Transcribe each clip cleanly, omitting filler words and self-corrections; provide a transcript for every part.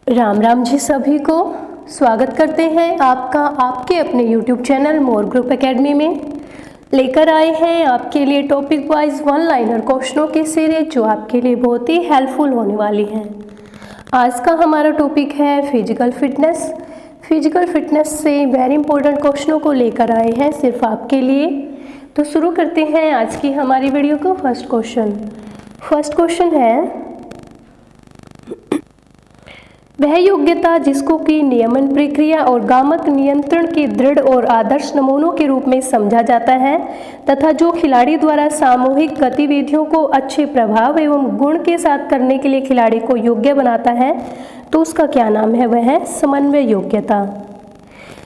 राम राम जी, सभी को स्वागत करते हैं आपका आपके अपने YouTube चैनल मोर ग्रुप एकेडमी में। लेकर आए हैं आपके लिए टॉपिक वाइज वन लाइनर क्वेश्चनों की सीरीज जो आपके लिए बहुत ही हेल्पफुल होने वाली हैं। आज का हमारा टॉपिक है फिजिकल फिटनेस। फिजिकल फिटनेस से वेरी इंपॉर्टेंट क्वेश्चनों को लेकर आए हैं सिर्फ आपके लिए। तो शुरू करते हैं आज की हमारी वीडियो को। फर्स्ट क्वेश्चन है, वह योग्यता जिसको कि नियमन प्रक्रिया और गामक नियंत्रण के दृढ़ और आदर्श नमूनों के रूप में समझा जाता है तथा जो खिलाड़ी द्वारा सामूहिक गतिविधियों को अच्छे प्रभाव एवं गुण के साथ करने के लिए खिलाड़ी को योग्य बनाता है, तो उसका क्या नाम है? वह है समन्वय योग्यता।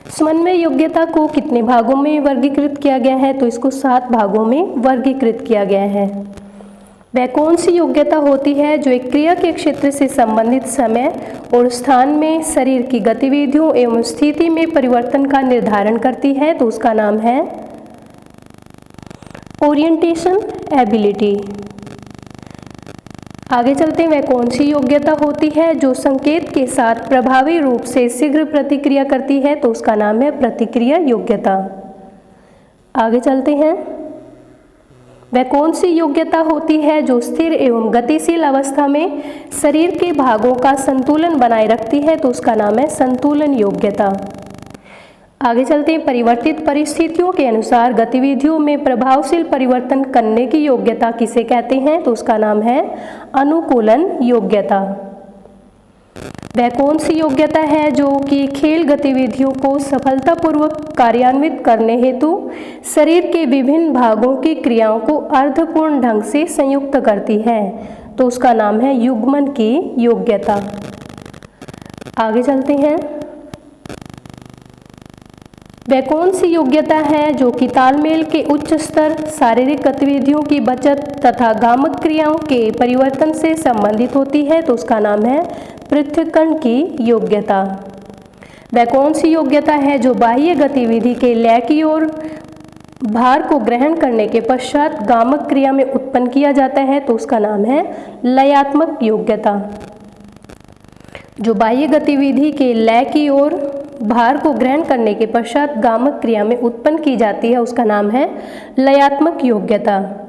समन्वय योग्यता को कितने भागों में वर्गीकृत किया गया है? तो इसको 7 भागों में वर्गीकृत किया गया है। वह कौन सी योग्यता होती है जो एक क्रिया के क्षेत्र से संबंधित समय और स्थान में शरीर की गतिविधियों एवं स्थिति में परिवर्तन का निर्धारण करती है? तो उसका नाम है ओरिएंटेशन एबिलिटी। आगे चलते हैं, वह कौन सी योग्यता होती है जो संकेत के साथ प्रभावी रूप से शीघ्र प्रतिक्रिया करती है? तो उसका नाम है प्रतिक्रिया योग्यता। आगे चलते हैं, वह कौन सी योग्यता होती है जो स्थिर एवं गतिशील अवस्था में शरीर के भागों का संतुलन बनाए रखती है? तो उसका नाम है संतुलन योग्यता। आगे चलते हैं, परिवर्तित परिस्थितियों के अनुसार गतिविधियों में प्रभावशील परिवर्तन करने की योग्यता किसे कहते हैं? तो उसका नाम है अनुकूलन योग्यता। वह कौन सी योग्यता है जो कि खेल गतिविधियों को सफलतापूर्वक कार्यान्वित करने हेतु शरीर के विभिन्न भागों की क्रियाओं को अर्थपूर्ण ढंग से संयुक्त करती है? तो उसका नाम है युग्मन की योग्यता। आगे चलते हैं, वह कौन सी योग्यता है जो कि तालमेल के उच्च स्तर, शारीरिक गतिविधियों की बचत तथा गामक क्रियाओं के परिवर्तन से संबंधित होती है? तो उसका नाम है पृथक्करण की योग्यता। वह कौन सी योग्यता है जो बाह्य गतिविधि के लय की ओर भार को ग्रहण करने के पश्चात गामक क्रिया में उत्पन्न किया जाता है? तो उसका नाम है लयात्मक योग्यता। जो बाह्य गतिविधि के लय की ओर भार को ग्रहण करने के पश्चात गामक क्रिया में उत्पन्न की जाती है, उसका नाम है लयात्मक योग्यता।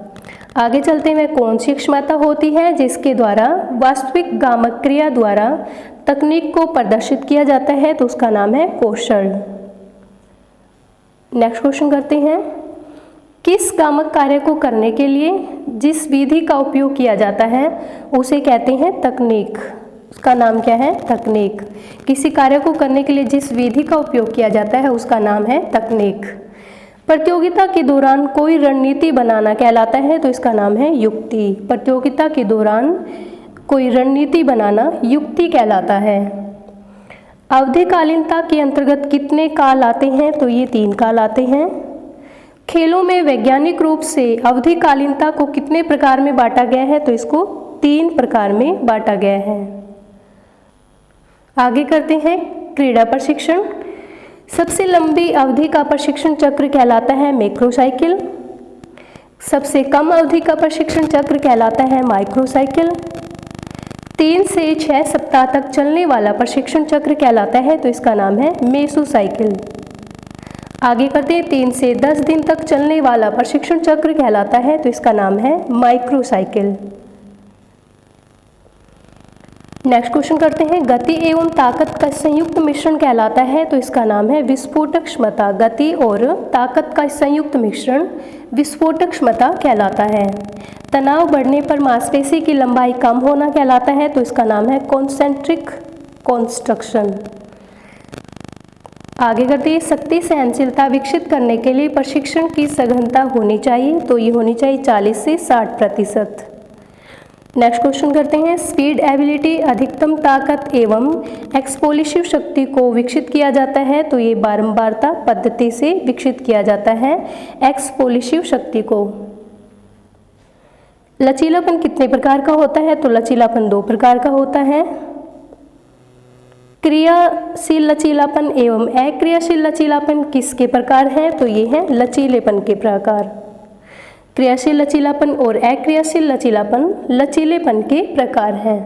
आगे चलते हुए, कौन सी क्षमता होती है जिसके द्वारा वास्तविक गामक क्रिया द्वारा तकनीक को प्रदर्शित किया जाता है? तो उसका नाम है कौशल। नेक्स्ट क्वेश्चन करते हैं, किस गामक कार्य को करने के लिए जिस विधि का उपयोग किया जाता है उसे कहते हैं तकनीक? उसका नाम क्या है? तकनीक। किसी कार्य को करने के लिए जिस विधि का उपयोग किया जाता है उसका नाम है तकनीक। प्रतियोगिता के दौरान कोई रणनीति बनाना कहलाता है? तो इसका नाम है युक्ति। प्रतियोगिता के दौरान कोई रणनीति बनाना युक्ति कहलाता है। अवधिकालीनता के अंतर्गत कितने काल आते हैं? तो ये 3 काल आते हैं। खेलों में वैज्ञानिक रूप से अवधिकालीनता को कितने प्रकार में बांटा गया है? तो इसको 3 प्रकार में बांटा गया है। आगे करते हैं क्रीड़ा प्रशिक्षण। सबसे लंबी अवधि का प्रशिक्षण चक्र कहलाता है मैक्रोसाइकिल। सबसे कम अवधि का प्रशिक्षण चक्र कहलाता है माइक्रोसाइकिल। 3 से 6 सप्ताह तक चलने वाला प्रशिक्षण चक्र कहलाता है, तो इसका नाम है मेसोसाइकिल। आगे करते हैं, 3 से 10 दिन तक चलने वाला प्रशिक्षण चक्र कहलाता है, तो इसका नाम है माइक्रोसाइकिल। नेक्स्ट क्वेश्चन करते हैं, गति एवं ताकत का संयुक्त मिश्रण कहलाता है, तो इसका नाम है विस्फोटक क्षमता। गति और ताकत का संयुक्त मिश्रण विस्फोटक क्षमता कहलाता है। तनाव बढ़ने पर मांसपेशी की लंबाई कम होना कहलाता है, तो इसका नाम है कॉन्सेंट्रिक कॉन्स्ट्रक्शन। आगे करते हैं, शक्ति सहनशीलता विकसित करने के लिए प्रशिक्षण की सघनता होनी चाहिए, तो ये होनी चाहिए 40 से 60%। नेक्स्ट क्वेश्चन करते हैं, स्पीड एबिलिटी अधिकतम ताकत एवं एक्सप्लोसिव शक्ति को विकसित किया जाता है, तो ये बारंबारता पद्धति से विकसित किया जाता है एक्सप्लोसिव शक्ति को। लचीलापन कितने प्रकार का होता है? तो लचीलापन 2 प्रकार का होता है। क्रियाशील लचीलापन एवं अक्रियाशील लचीलापन किसके प्रकार हैं? तो ये हैं लचीलेपन के प्रकार। क्रियाशील लचीलापन और अक्रियाशील लचीलापन लचीलेपन के प्रकार हैं।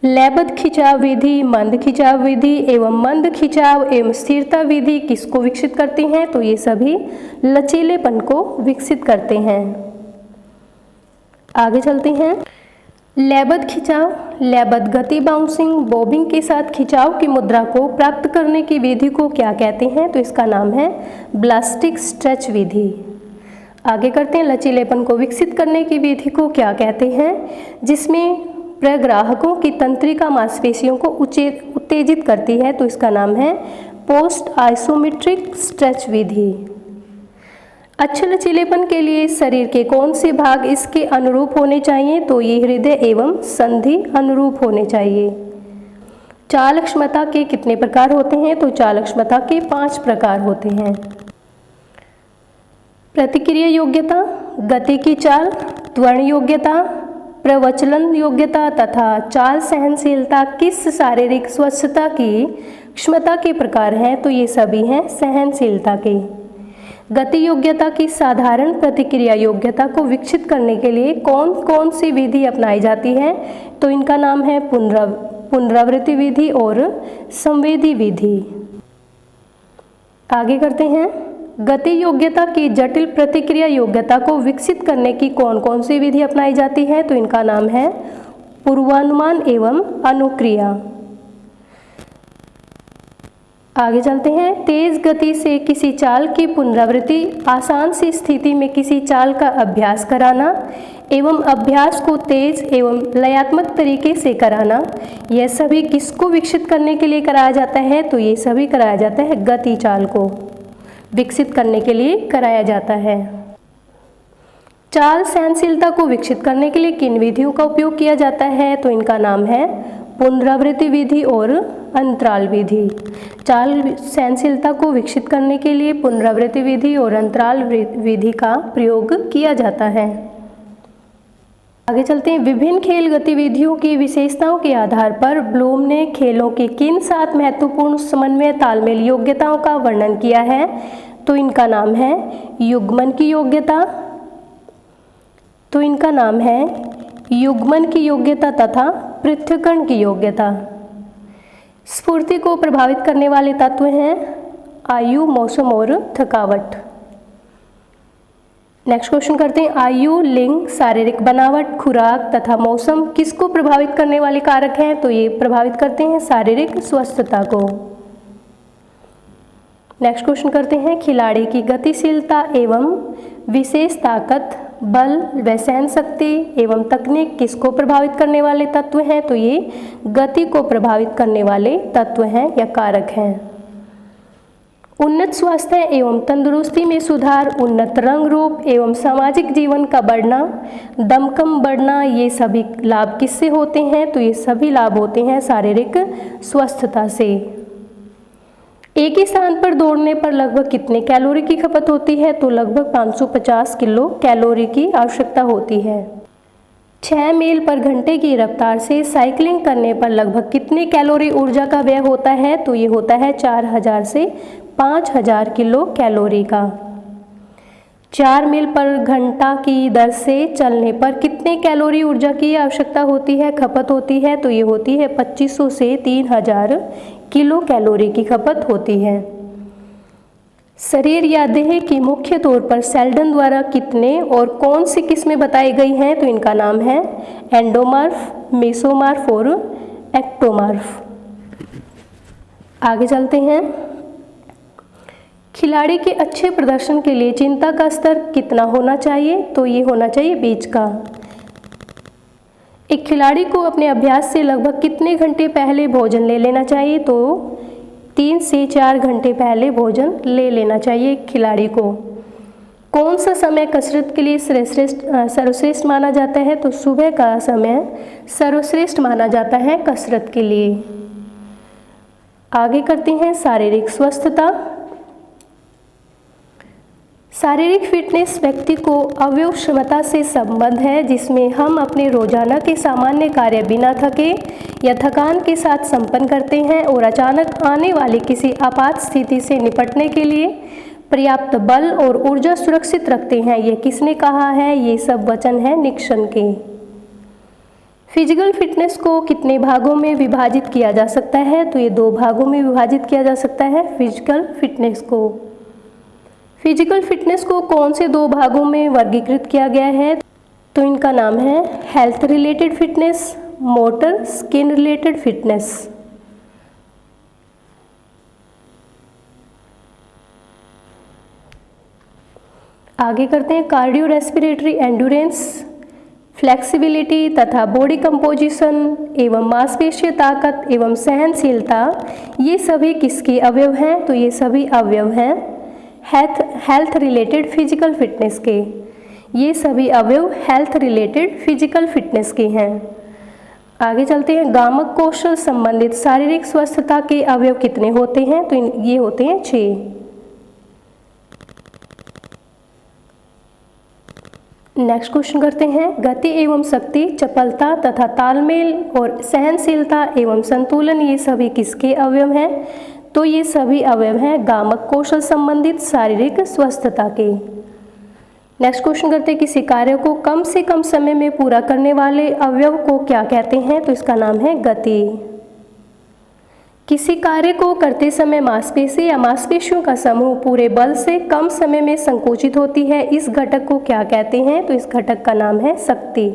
लयबद्ध खिंचाव विधि, मंद खिंचाव विधि एवं मंद खिंचाव एवं स्थिरता विधि किसको विकसित करती हैं? तो ये सभी लचीलेपन को विकसित करते हैं। आगे चलते हैं। लयबद्ध खिंचाव, लयबद्ध गति बाउंसिंग बॉबिंग के साथ खिंचाव की मुद्रा को प्राप्त करने की विधि को क्या कहते हैं? तो इसका नाम है ब्लास्टिक स्ट्रेच विधि। आगे करते हैं। लचीलेपन को विकसित करने की विधि को क्या कहते हैं? जिसमें प्रग्राहकों की तंत्रिका मांसपेशियों को उत्तेजित करती है, तो इसका नाम है पोस्ट आइसोमेट्रिक स्ट्रेच विधि। अच्छे लचीलेपन के लिए शरीर के कौन से भाग इसके अनुरूप होने चाहिए? तो ये हृदय एवं संधि अनुरूप होने चाहिए। चालक क्षमता के कितने प्रकार होते हैं? तो चालक क्षमता के 5 प्रकार होते हैं। प्रतिक्रिया योग्यता, गति की चाल, त्वरण योग्यता, प्रवचलन योग्यता तथा चाल सहनशीलता किस शारीरिक स्वस्थता की क्षमता के प्रकार हैं? तो ये सभी हैं सहनशीलता के। गति योग्यता की साधारण प्रतिक्रिया योग्यता को विकसित करने के लिए कौन कौन सी विधि अपनाई जाती है? तो इनका नाम है पुनरावृत्ति विधि और संवेदी विधि। आगे करते हैं। गति योग्यता की जटिल प्रतिक्रिया योग्यता को विकसित करने की कौन कौन सी विधि अपनाई जाती है? तो इनका नाम है पूर्वानुमान एवं अनुक्रिया। आगे चलते हैं। तेज गति से किसी चाल की पुनरावृत्ति, आसान सी स्थिति में किसी चाल का अभ्यास कराना एवं अभ्यास को तेज एवं लयात्मक तरीके से कराना, यह सभी किसको विकसित करने के लिए कराया जाता है? तो ये सभी कराया जाता है गति चाल को विकसित करने के लिए कराया जाता है। चाल सहनशीलता को विकसित करने के लिए किन विधियों का उपयोग किया जाता है? तो इनका नाम है पुनरावृत्ति विधि और अंतराल विधि। चाल सहनशीलता को विकसित करने के लिए पुनरावृत्ति विधि और अंतराल विधि का प्रयोग किया जाता है। आगे चलते हैं। विभिन्न खेल गतिविधियों की विशेषताओं के आधार पर ब्लूम ने खेलों के किन 7 महत्वपूर्ण समन्वय तालमेल योग्यताओं का वर्णन किया है? तो इनका नाम है युग्मन की योग्यता, युग्मन की योग्यता तथा पृथक्करण की योग्यता। स्फूर्ति को प्रभावित करने वाले तत्व हैं आयु, मौसम और थकावट। नेक्स्ट क्वेश्चन करते हैं। आयु, लिंग, शारीरिक बनावट, खुराक तथा मौसम किसको प्रभावित करने वाले कारक हैं? तो ये प्रभावित करते हैं शारीरिक स्वस्थता को। नेक्स्ट क्वेश्चन करते हैं। खिलाड़ी की गतिशीलता एवं विशेष ताकत, बल व सहन शक्ति एवं तकनीक किसको प्रभावित करने वाले तत्व हैं? तो ये गति को प्रभावित करने वाले तत्व हैं या कारक हैं। उन्नत स्वास्थ्य एवं तंदुरुस्ती में सुधार, उन्नत रंग रूप एवं सामाजिक जीवन का बढ़ना, दमकम बढ़ना, ये सभी लाभ किससे होते हैं? तो ये सभी लाभ होते हैं शारीरिक स्वस्थता से। एक ही स्थान पर दौड़ने पर लगभग कितने कैलोरी की खपत होती है? तो लगभग 550 किलो कैलोरी की आवश्यकता होती है। 6 मील पर घंटे की रफ्तार से साइकिलिंग करने पर लगभग कितने कैलोरी ऊर्जा का व्यय होता है? तो ये होता है 4000 से 5000 किलो कैलोरी का। 4 मील पर घंटा की दर से चलने पर कितने कैलोरी ऊर्जा की आवश्यकता होती है, खपत होती है? तो ये होती है 2500 से 3000 किलो कैलोरी की खपत होती है। शरीर या देह की मुख्य तौर पर सेल्डन द्वारा कितने और कौन सी किस्में बताई गई हैं? तो इनका नाम है एंडोमॉर्फ, मेसोमॉर्फ और एक्टोमॉर्फ। आगे चलते हैं। खिलाड़ी के अच्छे प्रदर्शन के लिए चिंता का स्तर कितना होना चाहिए? तो ये होना चाहिए 20 का। एक खिलाड़ी को अपने अभ्यास से लगभग कितने घंटे पहले भोजन ले लेना चाहिए? तो 3 से 4 घंटे पहले भोजन ले लेना चाहिए खिलाड़ी को। कौन सा समय कसरत के लिए सर्वश्रेष्ठ माना जाता है? तो सुबह का समय सर्वश्रेष्ठ माना जाता है कसरत के लिए। आगे करते हैं शारीरिक स्वस्थता। शारीरिक फिटनेस व्यक्ति को अवयव क्षमता से संबंध है, जिसमें हम अपने रोजाना के सामान्य कार्य बिना थके या थकान के साथ संपन्न करते हैं और अचानक आने वाली किसी आपात स्थिति से निपटने के लिए पर्याप्त बल और ऊर्जा सुरक्षित रखते हैं। ये किसने कहा है? ये सब वचन है निक्सन के। फिजिकल फिटनेस को कितने भागों में विभाजित किया जा सकता है? तो ये 2 भागों में विभाजित किया जा सकता है फिजिकल फिटनेस को। फिजिकल फिटनेस को कौन से 2 भागों में वर्गीकृत किया गया है? तो इनका नाम है health related fitness, motor skin related fitness. आगे करते हैं कार्डियो रेस्पिरेटरी एंड्योरेंस, फ्लेक्सिबिलिटी तथा बॉडी कंपोजिशन एवं मांसपेशीय ताकत एवं सहनशीलता, ये सभी किसके अवयव हैं? तो ये सभी अवयव हैं हेल्थ रिलेटेड फिजिकल फिटनेस के। ये सभी अवयव हेल्थ रिलेटेड फिजिकल फिटनेस के हैं। आगे चलते हैं, गामक कौशल संबंधित शारीरिक स्वस्थता के अवयव कितने होते हैं? तो ये होते हैं 6। नेक्स्ट क्वेश्चन करते हैं, गति एवं शक्ति, चपलता तथा तालमेल और सहनशीलता एवं संतुलन, ये सभी किसके अवयव हैं? तो ये सभी अवयव हैं गामक कौशल संबंधित शारीरिक स्वस्थता के। नेक्स्ट क्वेश्चन करते हैं, किसी कार्य को कम से कम समय में पूरा करने वाले अवयव को क्या कहते हैं? तो इसका नाम है गति। किसी कार्य को करते समय मांसपेशी या मांसपेशियों का समूह पूरे बल से कम समय में संकुचित होती है, इस घटक को क्या कहते हैं? तो इस घटक का नाम है शक्ति।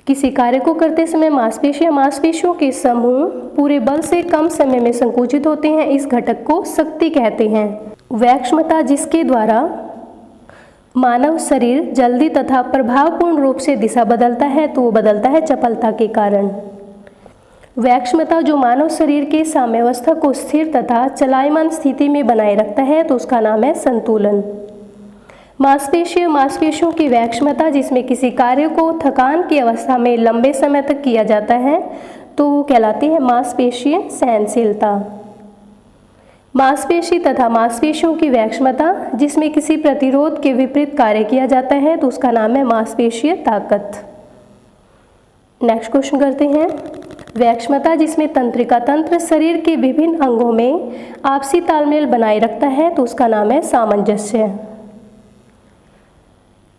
किसी कार्य को करते समय मांसपेशी या मांसपेशियों के समूह पूरे बल से कम समय में संकुचित होते हैं, इस घटक को शक्ति कहते हैं। वह क्षमता जिसके द्वारा मानव शरीर जल्दी तथा प्रभावपूर्ण रूप से दिशा बदलता है, तो वो बदलता है चपलता के कारण। वह क्षमता जो मानव शरीर के साम्यावस्था को स्थिर तथा चलायमान स्थिति में बनाए रखता है, तो उसका नाम है संतुलन। मांसपेशियों की वह क्षमता जिसमें किसी कार्य को थकान की अवस्था में लंबे समय तक किया जाता है, तो वो कहलाती है मांसपेशीय सहनशीलता। मांसपेशी तथा मांसपेशियों की वह क्षमता जिसमें किसी प्रतिरोध के विपरीत कार्य किया जाता है, तो उसका नाम है मांसपेशीय ताकत। नेक्स्ट क्वेश्चन करते हैं, वह क्षमता जिसमें तंत्रिका तंत्र शरीर के विभिन्न अंगों में आपसी तालमेल बनाए रखता है, तो उसका नाम है सामंजस्य।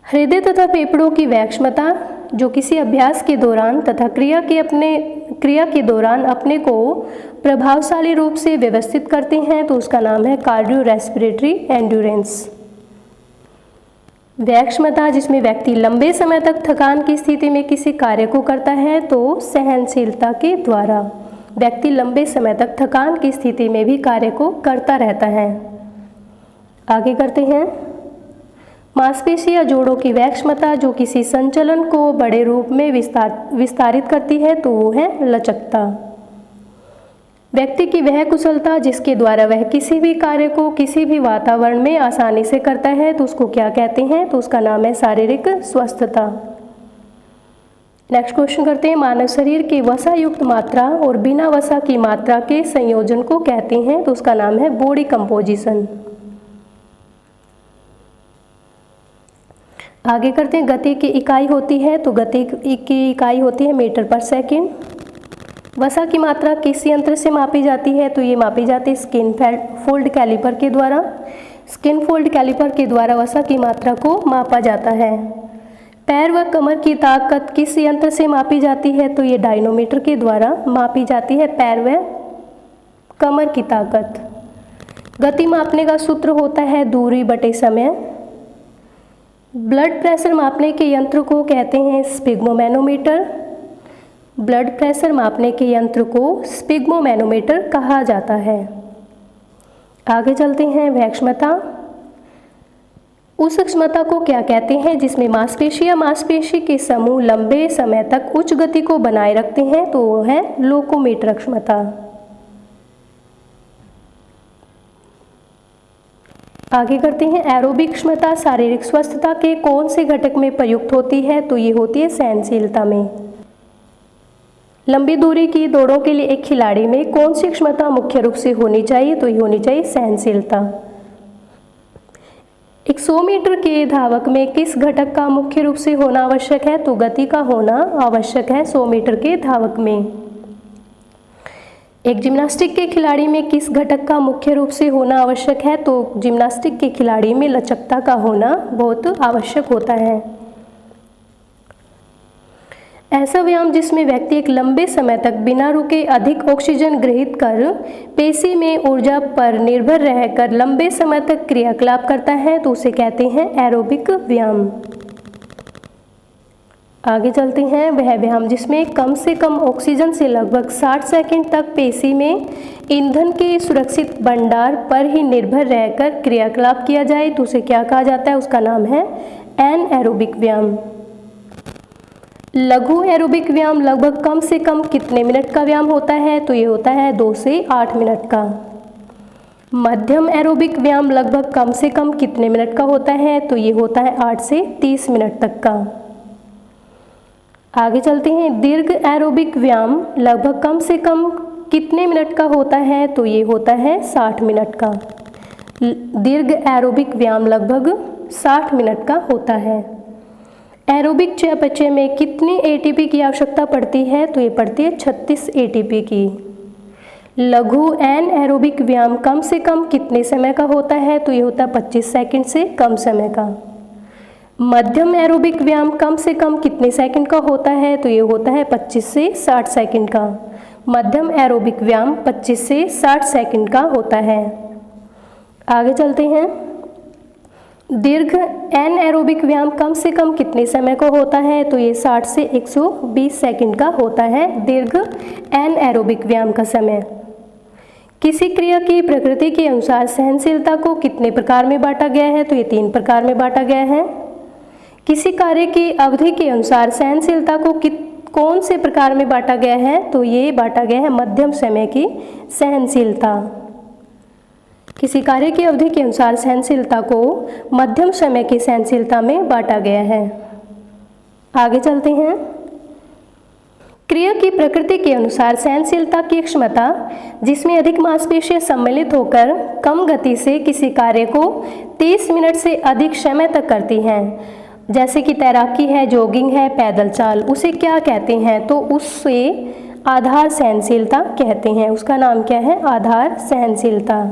हृदय तथा फेफड़ों की वह क्षमता जो किसी अभ्यास के दौरान तथा क्रिया के दौरान अपने को प्रभावशाली रूप से व्यवस्थित करते हैं, तो उसका नाम है कार्डियो रेस्पिरेटरी एंड्योरेंस। वह क्षमता जिसमें व्यक्ति लंबे समय तक थकान की स्थिति में किसी कार्य को करता है, तो सहनशीलता के द्वारा व्यक्ति लंबे समय तक थकान की स्थिति में भी कार्य को करता रहता है। आगे करते हैं, मांसपेशी या जोड़ों की वह क्षमता जो किसी संचलन को बड़े रूप में विस्तारित करती है, तो वो है लचकता। व्यक्ति की वह कुशलता जिसके द्वारा वह किसी भी कार्य को किसी भी वातावरण में आसानी से करता है, तो उसको क्या कहते हैं? तो उसका नाम है शारीरिक स्वस्थता। नेक्स्ट क्वेश्चन करते हैं, मानव शरीर की वसा युक्त मात्रा और बिना वसा की मात्रा के संयोजन को कहते हैं, तो उसका नाम है बॉडी कंपोजिशन। आगे करते हैं, गति की इकाई होती है, तो गति की इकाई होती है मीटर पर सेकेंड। वसा की मात्रा किस यंत्र से मापी जाती है? तो ये मापी जाती है स्किन फोल्ड कैलिपर के द्वारा। स्किन फोल्ड कैलिपर के द्वारा वसा की मात्रा को मापा जाता है। पैर व कमर की ताकत किस यंत्र से मापी जाती है? तो ये डायनोमीटर के द्वारा मापी जाती है पैर व कमर की ताकत। गति मापने का सूत्र होता है दूरी बटे समय। ब्लड प्रेशर मापने के यंत्र को कहते हैं स्पिग्मोमैनोमीटर। ब्लड प्रेशर मापने के यंत्र को स्पिग्मोमैनोमीटर कहा जाता है। आगे चलते हैं, वह क्षमता, उस क्षमता को क्या कहते हैं जिसमें मांसपेशी या मांसपेशी के समूह लंबे समय तक उच्च गति को बनाए रखते हैं, तो वो है लोकोमोटर क्षमता। आगे करते हैं, एरोबिक क्षमता शारीरिक स्वस्थता के कौन से घटक में प्रयुक्त होती है? तो ये होती है सहनशीलता में। लंबी दूरी की दौड़ों के लिए एक खिलाड़ी में कौन सी क्षमता मुख्य रूप से होनी चाहिए? तो ये होनी चाहिए सहनशीलता। एक 100 मीटर के धावक में किस घटक का मुख्य रूप से होना आवश्यक है? तो गति का होना आवश्यक है 100 मीटर के धावक में। एक जिम्नास्टिक के खिलाड़ी में किस घटक का मुख्य रूप से होना आवश्यक है? तो जिम्नास्टिक के खिलाड़ी में लचकता का होना बहुत आवश्यक होता है। ऐसा व्यायाम जिसमें व्यक्ति एक लंबे समय तक बिना रुके अधिक ऑक्सीजन ग्रहित कर पेशी में ऊर्जा पर निर्भर रहकर लंबे समय तक क्रियाकलाप करता है तो उसे कहते हैं एरोबिक व्यायाम। आगे चलते हैं, वह व्यायाम जिसमें कम से कम ऑक्सीजन से लगभग 60 सेकंड तक पेशी में ईंधन के सुरक्षित भंडार पर ही निर्भर रहकर क्रियाकलाप किया जाए तो उसे क्या कहा जाता है, उसका नाम है एनएरोबिक व्यायाम। लघु एरोबिक व्यायाम लगभग कम से कम कितने मिनट का व्यायाम होता है, तो ये होता है 2 से 8 मिनट का। मध्यम एरोबिक व्यायाम लगभग कम से कम कितने मिनट का होता है, तो ये होता है 8 से 30 मिनट तक का। आगे चलते हैं, दीर्घ एरोबिक व्यायाम लगभग कम से कम कितने मिनट का होता है, तो ये होता है 60 मिनट का। दीर्घ एरोबिक व्यायाम लगभग 60 मिनट का होता है। एरोबिक चयापचय में कितनी एटीपी की आवश्यकता पड़ती है, तो ये पड़ती है 36 एटीपी की। लघु एन एरोबिक व्यायाम कम से कम कितने समय का होता है, तो ये होता है 25 सेकंड से कम समय का। मध्यम एरोबिक व्यायाम कम से कम कितने सेकंड का होता है, तो ये होता है 25 से 60 सेकंड का। मध्यम एरोबिक व्यायाम 25 से 60 सेकंड का होता है। आगे चलते हैं, दीर्घ एन एरोबिक व्यायाम कम से कम कितने समय का होता है, तो ये 60 से 120 सेकंड का होता है दीर्घ एन एरोबिक व्यायाम का समय। किसी क्रिया की प्रकृति के अनुसार सहनशीलता को कितने प्रकार में बांटा गया है, तो ये 3 प्रकार में बांटा गया है। किसी कार्य की अवधि के अनुसार सहनशीलता को कौन से प्रकार में बांटा गया है, तो ये बांटा गया है मध्यम समय की सहनशीलता। किसी कार्य की अवधि के अनुसार सहनशीलता को मध्यम समय की सहनशीलता में बांटा गया है। आगे चलते हैं, क्रिया की प्रकृति के अनुसार सहनशीलता की क्षमता जिसमें अधिक मांसपेशियां सम्मिलित होकर कम गति से किसी कार्य को 30 मिनट से अधिक समय तक करती हैं, जैसे कि तैराकी है, जॉगिंग है, पैदल चाल, उसे क्या कहते हैं, तो उससे आधार सहनशीलता कहते हैं। उसका नाम क्या है, आधार सहनशीलता।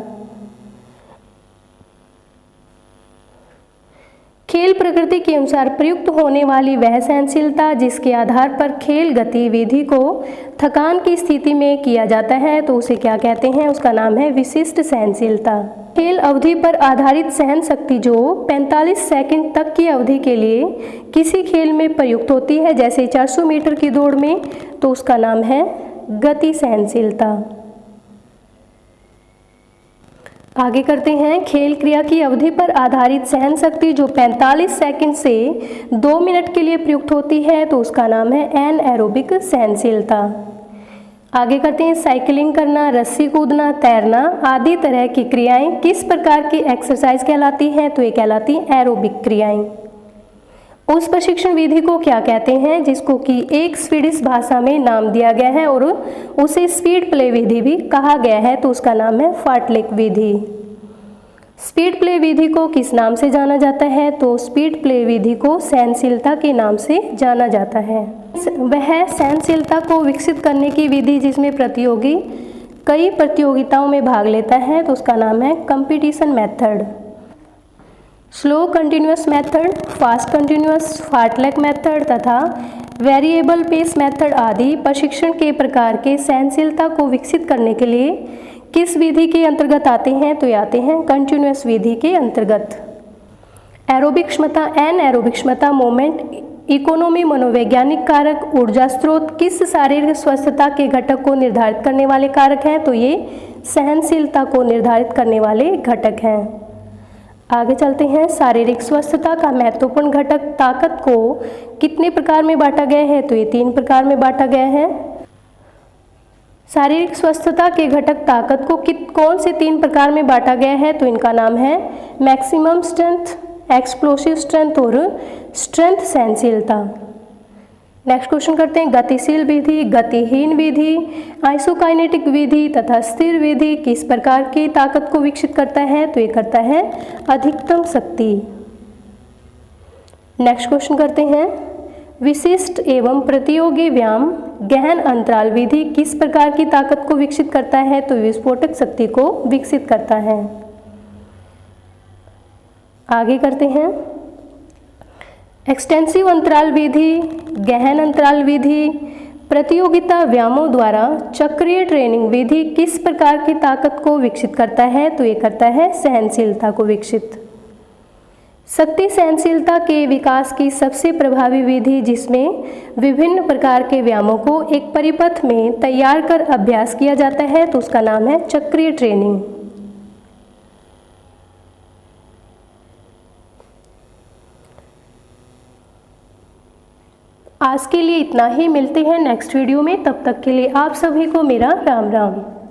खेल प्रकृति के अनुसार प्रयुक्त होने वाली वह सहनशीलता जिसके आधार पर खेल गतिविधि को थकान की स्थिति में किया जाता है, तो उसे क्या कहते हैं, उसका नाम है विशिष्ट सहनशीलता। खेल अवधि पर आधारित सहन शक्ति जो 45 सेकंड तक की अवधि के लिए किसी खेल में प्रयुक्त होती है, जैसे 400 मीटर की दौड़ में, तो उसका नाम है गति सहनशीलता। आगे करते हैं, खेल क्रिया की अवधि पर आधारित सहन शक्ति जो 45 सेकंड से 2 मिनट के लिए प्रयुक्त होती है, तो उसका नाम है एनएरोबिक सहनशीलता। आगे करते हैं, साइकिलिंग करना, रस्सी कूदना, तैरना आदि तरह की क्रियाएं किस प्रकार की एक्सरसाइज कहलाती हैं, तो ये कहलाती हैं एरोबिक क्रियाएं। उस प्रशिक्षण विधि को क्या कहते हैं जिसको कि एक स्वीडिश भाषा में नाम दिया गया है और उसे स्पीड प्ले विधि भी कहा गया है, तो उसका नाम है फाटलेक विधि। स्पीड प्ले विधि को किस नाम से जाना जाता है, तो स्पीड प्ले विधि को सहनशीलता के नाम से जाना जाता है। वह सहनशीलता को विकसित करने की विधि जिसमें प्रतियोगी कई प्रतियोगिताओं में भाग लेता है, तो उसका नाम है competition method. Slow continuous method, fast continuous, fartlek method तथा वेरिएबल पेस मेथड आदि प्रशिक्षण के प्रकार के सहनशीलता को विकसित करने के लिए किस विधि के अंतर्गत आते हैं, तो ये आते हैं कंटिन्यूअस विधि के अंतर्गत। एरोबिक क्षमता, एन एरोबिक क्षमता, मोमेंट, इकोनॉमी, मनोवैज्ञानिक कारक, ऊर्जा स्रोत किस शारीरिक स्वस्थता के घटक को निर्धारित करने वाले कारक हैं, तो ये सहनशीलता को निर्धारित करने वाले घटक हैं। आगे चलते हैं, शारीरिक स्वस्थता का महत्वपूर्ण घटक ताकत को कितने प्रकार में बांटा गया है, तो ये 3 प्रकार में बांटा गया है। शारीरिक स्वस्थता के घटक ताकत को कौन से 3 प्रकार में बांटा गया है, तो इनका नाम है मैक्सिमम स्ट्रेंथ, एक्सप्लोसिव स्ट्रेंथ और स्ट्रेंथ सहनशीलता। नेक्स्ट क्वेश्चन करते हैं, गतिशील विधि, गतिहीन विधि, आइसोकाइनेटिक विधि तथा स्थिर विधि किस प्रकार की ताकत को विकसित करता है, तो ये करता है अधिकतम शक्ति। नेक्स्ट क्वेश्चन करते हैं, विशिष्ट एवं प्रतियोगी व्यायाम गहन अंतराल विधि किस प्रकार की ताकत को विकसित करता है, तो विस्फोटक शक्ति को विकसित करता है। आगे करते हैं, एक्सटेंसिव अंतराल विधि, गहन अंतराल विधि, प्रतियोगिता व्यायामों द्वारा चक्रीय ट्रेनिंग विधि किस प्रकार की ताकत को विकसित करता है? तो ये करता है सहनशीलता को विकसित। शक्ति सहनशीलता के विकास की सबसे प्रभावी विधि जिसमें विभिन्न प्रकार के व्यायामों को एक परिपथ में तैयार कर अभ्यास किया जाता है, तो उसका नाम है चक्रीय ट्रेनिंग। आज के लिए इतना ही, मिलते हैं नेक्स्ट वीडियो में। तब तक के लिए आप सभी को मेरा राम राम।